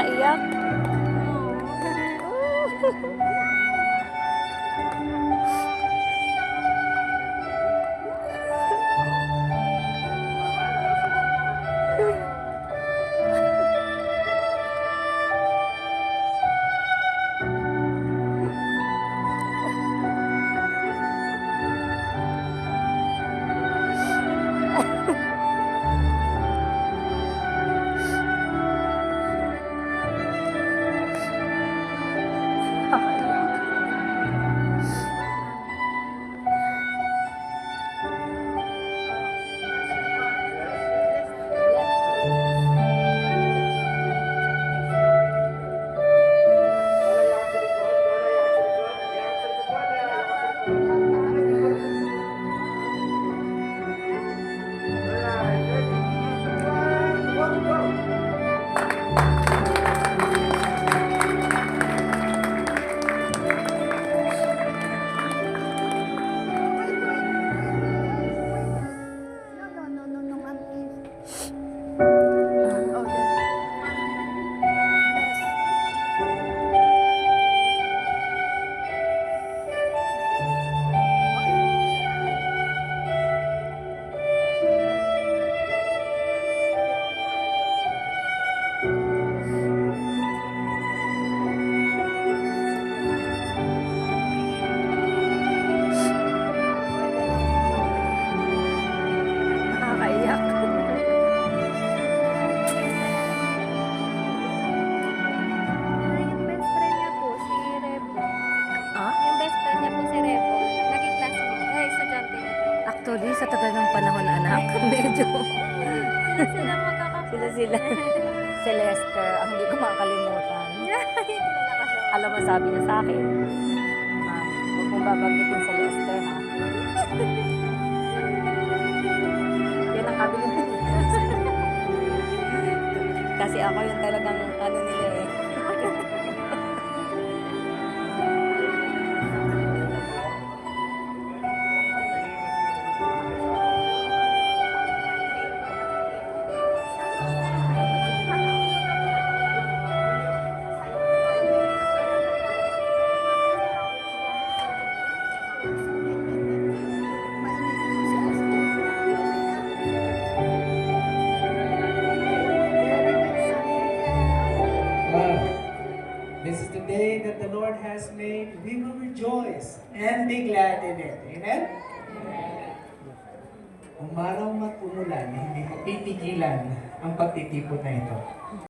Nakakaiyak. Nakakaiyak. Yung best friend niya po, si Revo. Ah? Yung best friend niya po si Revo. Naging classmate. Estudyante niya. Actually, sa tagal ng panahon, anak, medyo Sila magkakapatid. sila. Si Lester, ang hindi ko makakalimutan. Kilala ko siya. Alam mo, sabi niya sa akin, huwag mong babanggitin si Lester, ha? Yan ang kabiling kasi ako yung talagang ano nila eh. Wow. This is the day that the Lord has made. We will rejoice and be glad in it. Amen? Umaraw man umulan, hindi mapipigilan ang pagtitipon na ito.